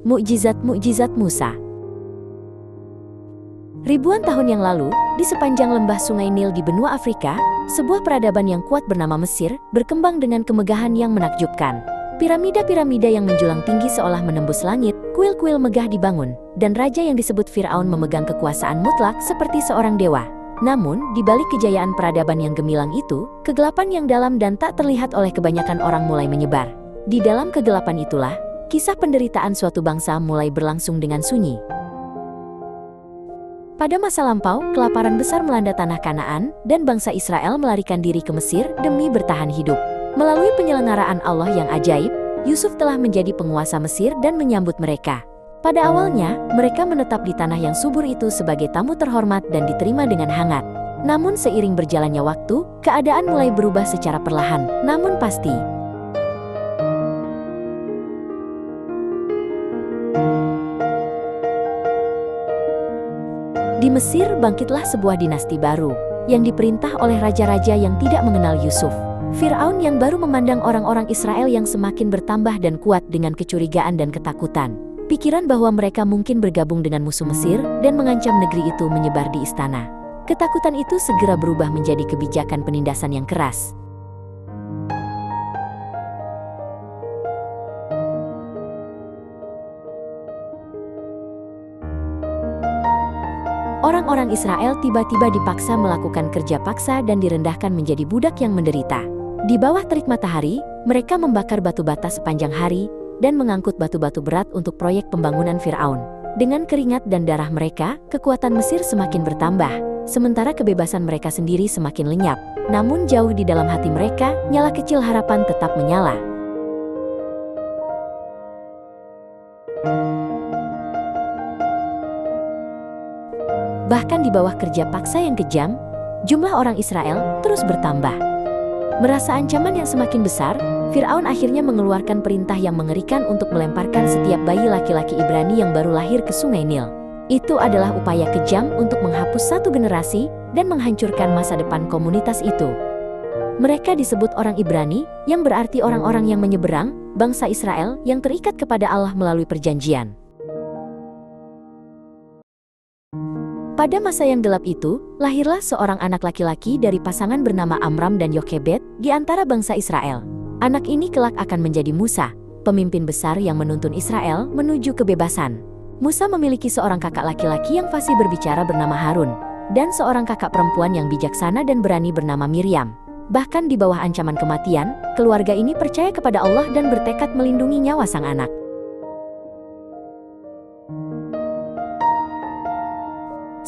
Mukjizat-mukjizat Musa. Ribuan tahun yang lalu, di sepanjang lembah Sungai Nil di benua Afrika, sebuah peradaban yang kuat bernama Mesir berkembang dengan kemegahan yang menakjubkan. Piramida-piramida yang menjulang tinggi seolah menembus langit, kuil-kuil megah dibangun, dan raja yang disebut Firaun memegang kekuasaan mutlak seperti seorang dewa. Namun, di balik kejayaan peradaban yang gemilang itu, kegelapan yang dalam dan tak terlihat oleh kebanyakan orang mulai menyebar. Di dalam kegelapan itulah, kisah penderitaan suatu bangsa mulai berlangsung dengan sunyi. Pada masa lampau, kelaparan besar melanda tanah Kanaan, dan bangsa Israel melarikan diri ke Mesir demi bertahan hidup. Melalui penyelenggaraan Allah yang ajaib, Yusuf telah menjadi penguasa Mesir dan menyambut mereka. Pada awalnya, mereka menetap di tanah yang subur itu sebagai tamu terhormat dan diterima dengan hangat. Namun seiring berjalannya waktu, keadaan mulai berubah secara perlahan, namun pasti. Di Mesir bangkitlah sebuah dinasti baru, yang diperintah oleh raja-raja yang tidak mengenal Yusuf. Firaun yang baru memandang orang-orang Israel yang semakin bertambah dan kuat dengan kecurigaan dan ketakutan. Pikiran bahwa mereka mungkin bergabung dengan musuh Mesir dan mengancam negeri itu menyebar di istana. Ketakutan itu segera berubah menjadi kebijakan penindasan yang keras. Orang-orang Israel tiba-tiba dipaksa melakukan kerja paksa dan direndahkan menjadi budak yang menderita. Di bawah terik matahari, mereka membakar batu bata sepanjang hari dan mengangkut batu-batu berat untuk proyek pembangunan Firaun. Dengan keringat dan darah mereka, kekuatan Mesir semakin bertambah, sementara kebebasan mereka sendiri semakin lenyap. Namun jauh di dalam hati mereka, nyala kecil harapan tetap menyala. Bahkan di bawah kerja paksa yang kejam, jumlah orang Israel terus bertambah. Merasa ancaman yang semakin besar, Firaun akhirnya mengeluarkan perintah yang mengerikan untuk melemparkan setiap bayi laki-laki Ibrani yang baru lahir ke Sungai Nil. Itu adalah upaya kejam untuk menghapus satu generasi dan menghancurkan masa depan komunitas itu. Mereka disebut orang Ibrani, yang berarti orang-orang yang menyeberang, bangsa Israel yang terikat kepada Allah melalui perjanjian. Pada masa yang gelap itu, lahirlah seorang anak laki-laki dari pasangan bernama Amram dan Yokebed di antara bangsa Israel. Anak ini kelak akan menjadi Musa, pemimpin besar yang menuntun Israel menuju kebebasan. Musa memiliki seorang kakak laki-laki yang fasih berbicara bernama Harun, dan seorang kakak perempuan yang bijaksana dan berani bernama Miriam. Bahkan di bawah ancaman kematian, keluarga ini percaya kepada Allah dan bertekad melindungi nyawa sang anak.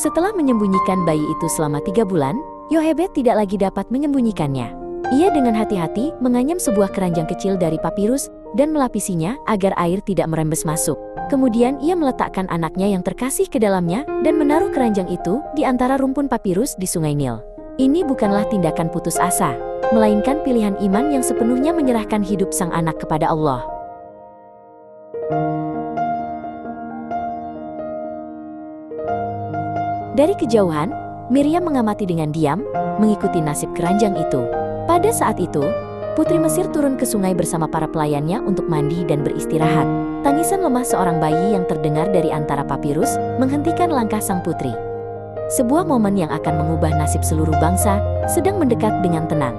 Setelah menyembunyikan bayi itu selama 3 bulan, Yokebed tidak lagi dapat menyembunyikannya. Ia dengan hati-hati menganyam sebuah keranjang kecil dari papirus dan melapisinya agar air tidak merembes masuk. Kemudian ia meletakkan anaknya yang terkasih ke dalamnya dan menaruh keranjang itu di antara rumpun papirus di Sungai Nil. Ini bukanlah tindakan putus asa, melainkan pilihan iman yang sepenuhnya menyerahkan hidup sang anak kepada Allah. Dari kejauhan, Miriam mengamati dengan diam, mengikuti nasib keranjang itu. Pada saat itu, Putri Mesir turun ke sungai bersama para pelayannya untuk mandi dan beristirahat. Tangisan lemah seorang bayi yang terdengar dari antara papirus menghentikan langkah sang putri. Sebuah momen yang akan mengubah nasib seluruh bangsa sedang mendekat dengan tenang.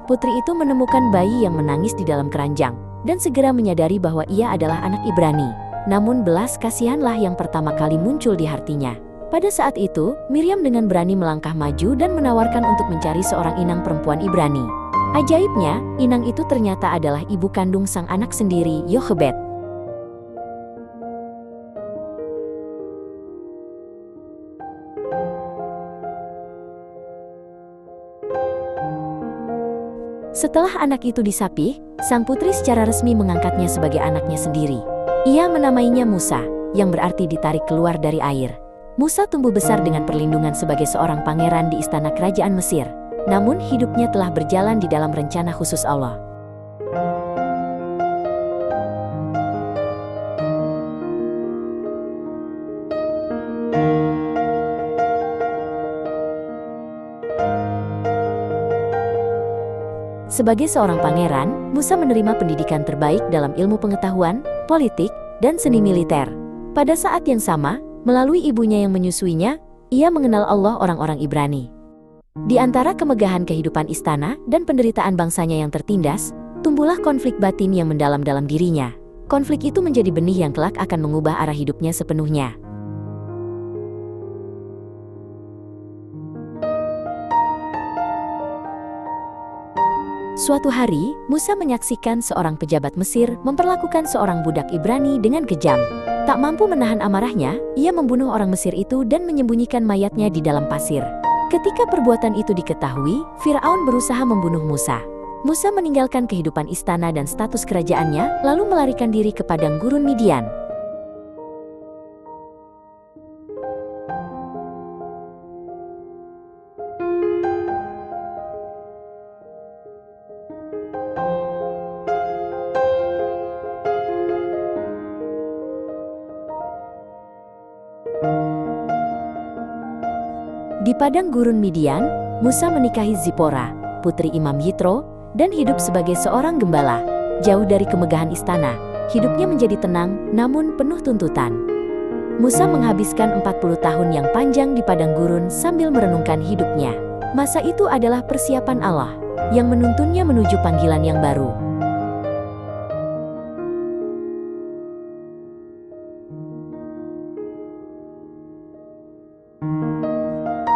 Putri itu menemukan bayi yang menangis di dalam keranjang, dan segera menyadari bahwa ia adalah anak Ibrani. Namun belas kasihanlah yang pertama kali muncul di hatinya. Pada saat itu, Miriam dengan berani melangkah maju dan menawarkan untuk mencari seorang inang perempuan Ibrani. Ajaibnya, inang itu ternyata adalah ibu kandung sang anak sendiri, Yokebed. Setelah anak itu disapih, sang putri secara resmi mengangkatnya sebagai anaknya sendiri. Ia menamainya Musa, yang berarti ditarik keluar dari air. Musa tumbuh besar dengan perlindungan sebagai seorang pangeran di istana kerajaan Mesir. Namun hidupnya telah berjalan di dalam rencana khusus Allah. Sebagai seorang pangeran, Musa menerima pendidikan terbaik dalam ilmu pengetahuan, politik, dan seni militer. Pada saat yang sama, melalui ibunya yang menyusuinya, ia mengenal Allah orang-orang Ibrani. Di antara kemegahan kehidupan istana dan penderitaan bangsanya yang tertindas, tumbuhlah konflik batin yang mendalam dalam dirinya. Konflik itu menjadi benih yang kelak akan mengubah arah hidupnya sepenuhnya. Suatu hari, Musa menyaksikan seorang pejabat Mesir memperlakukan seorang budak Ibrani dengan kejam. Tak mampu menahan amarahnya, ia membunuh orang Mesir itu dan menyembunyikan mayatnya di dalam pasir. Ketika perbuatan itu diketahui, Firaun berusaha membunuh Musa. Musa meninggalkan kehidupan istana dan status kerajaannya, lalu melarikan diri ke padang gurun Midian. Di padang gurun Midian, Musa menikahi Zipora, putri Imam Yitro, dan hidup sebagai seorang gembala. Jauh dari kemegahan istana, hidupnya menjadi tenang namun penuh tuntutan. Musa menghabiskan 40 tahun yang panjang di padang gurun sambil merenungkan hidupnya. Masa itu adalah persiapan Allah yang menuntunnya menuju panggilan yang baru.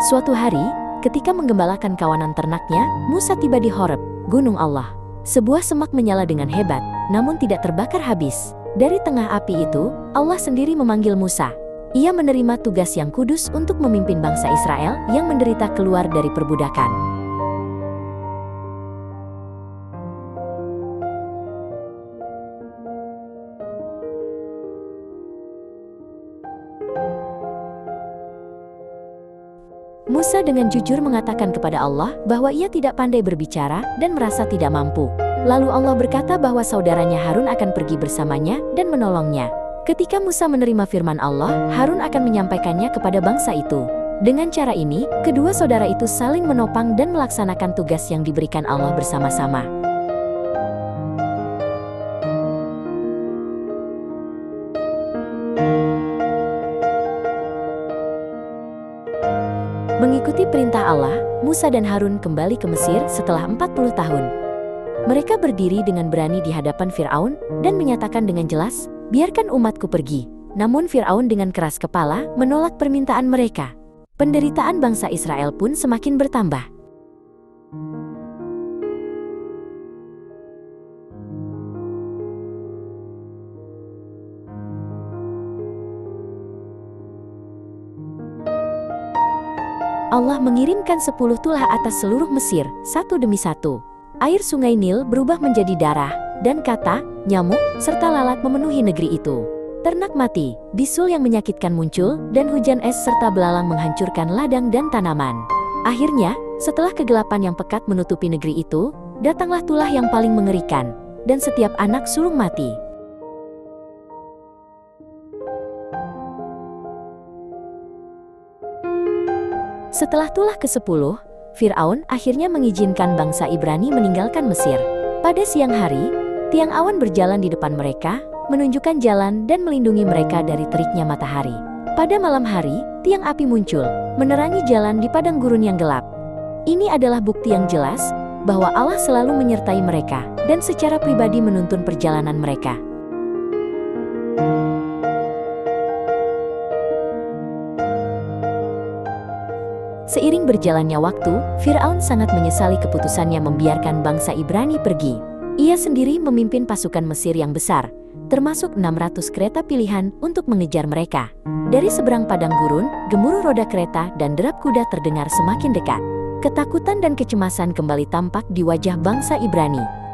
Suatu hari, ketika menggembalakan kawanan ternaknya, Musa tiba di Horeb, Gunung Allah. Sebuah semak menyala dengan hebat, namun tidak terbakar habis. Dari tengah api itu, Allah sendiri memanggil Musa. Ia menerima tugas yang kudus untuk memimpin bangsa Israel yang menderita keluar dari perbudakan. Musa dengan jujur mengatakan kepada Allah bahwa ia tidak pandai berbicara dan merasa tidak mampu. Lalu Allah berkata bahwa saudaranya Harun akan pergi bersamanya dan menolongnya. Ketika Musa menerima firman Allah, Harun akan menyampaikannya kepada bangsa itu. Dengan cara ini, kedua saudara itu saling menopang dan melaksanakan tugas yang diberikan Allah bersama-sama. Mengikuti perintah Allah, Musa dan Harun kembali ke Mesir setelah 40 tahun. Mereka berdiri dengan berani di hadapan Firaun dan menyatakan dengan jelas, "Biarkan umatku pergi." Namun Firaun dengan keras kepala menolak permintaan mereka. Penderitaan bangsa Israel pun semakin bertambah. Allah mengirimkan 10 tulah atas seluruh Mesir, satu demi satu. Air sungai Nil berubah menjadi darah, dan kata, nyamuk, serta lalat memenuhi negeri itu. Ternak mati, bisul yang menyakitkan muncul, dan hujan es serta belalang menghancurkan ladang dan tanaman. Akhirnya, setelah kegelapan yang pekat menutupi negeri itu, datanglah tulah yang paling mengerikan, dan setiap anak sulung mati. Setelah tulah ke-10, Firaun akhirnya mengizinkan bangsa Ibrani meninggalkan Mesir. Pada siang hari, tiang awan berjalan di depan mereka, menunjukkan jalan dan melindungi mereka dari teriknya matahari. Pada malam hari, tiang api muncul, menerangi jalan di padang gurun yang gelap. Ini adalah bukti yang jelas bahwa Allah selalu menyertai mereka dan secara pribadi menuntun perjalanan mereka. Seiring berjalannya waktu, Firaun sangat menyesali keputusannya membiarkan bangsa Ibrani pergi. Ia sendiri memimpin pasukan Mesir yang besar, termasuk 600 kereta pilihan untuk mengejar mereka. Dari seberang padang gurun, gemuruh roda kereta dan derap kuda terdengar semakin dekat. Ketakutan dan kecemasan kembali tampak di wajah bangsa Ibrani.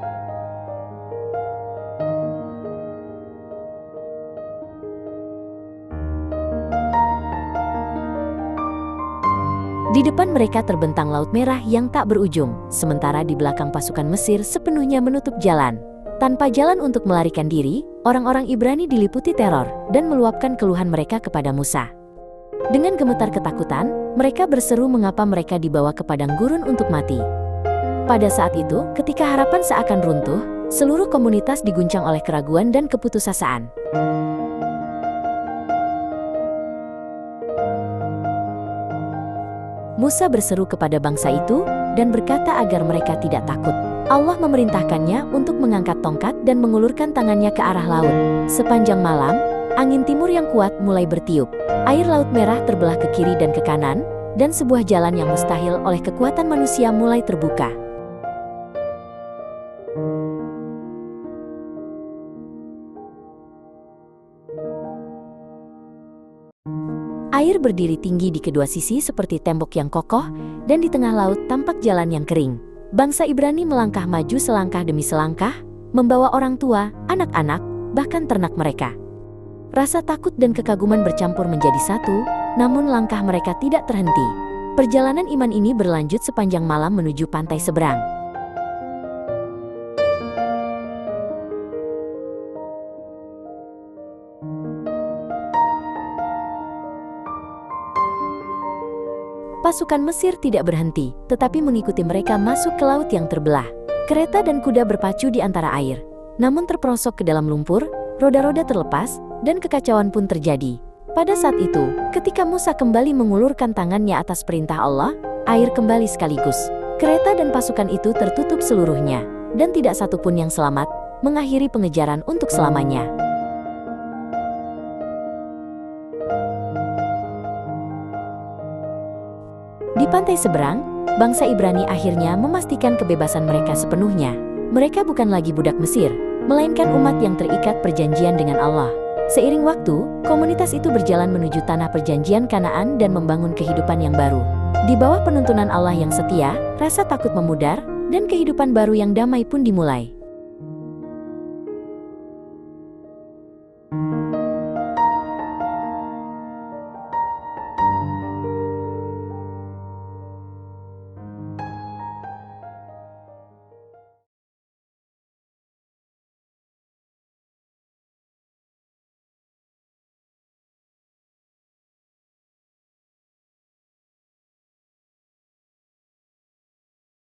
Di depan mereka terbentang Laut Merah yang tak berujung, sementara di belakang pasukan Mesir sepenuhnya menutup jalan. Tanpa jalan untuk melarikan diri, orang-orang Ibrani diliputi teror dan meluapkan keluhan mereka kepada Musa. Dengan gemetar ketakutan, mereka berseru mengapa mereka dibawa ke padang gurun untuk mati. Pada saat itu, ketika harapan seakan runtuh, seluruh komunitas diguncang oleh keraguan dan keputusasaan. Musa berseru kepada bangsa itu dan berkata agar mereka tidak takut. Allah memerintahkannya untuk mengangkat tongkat dan mengulurkan tangannya ke arah laut. Sepanjang malam, angin timur yang kuat mulai bertiup. Air Laut Merah terbelah ke kiri dan ke kanan, dan sebuah jalan yang mustahil oleh kekuatan manusia mulai terbuka. Air berdiri tinggi di kedua sisi seperti tembok yang kokoh, dan di tengah laut tampak jalan yang kering. Bangsa Ibrani melangkah maju selangkah demi selangkah, membawa orang tua, anak-anak, bahkan ternak mereka. Rasa takut dan kekaguman bercampur menjadi satu, namun langkah mereka tidak terhenti. Perjalanan iman ini berlanjut sepanjang malam menuju pantai seberang. Pasukan Mesir tidak berhenti, tetapi mengikuti mereka masuk ke laut yang terbelah. Kereta dan kuda berpacu di antara air, namun terperosok ke dalam lumpur, roda-roda terlepas, dan kekacauan pun terjadi. Pada saat itu, ketika Musa kembali mengulurkan tangannya atas perintah Allah, air kembali sekaligus. Kereta dan pasukan itu tertutup seluruhnya, dan tidak satu pun yang selamat, mengakhiri pengejaran untuk selamanya. Di pantai seberang, bangsa Ibrani akhirnya memastikan kebebasan mereka sepenuhnya. Mereka bukan lagi budak Mesir, melainkan umat yang terikat perjanjian dengan Allah. Seiring waktu, komunitas itu berjalan menuju tanah perjanjian Kanaan dan membangun kehidupan yang baru. Di bawah penuntunan Allah yang setia, rasa takut memudar, dan kehidupan baru yang damai pun dimulai.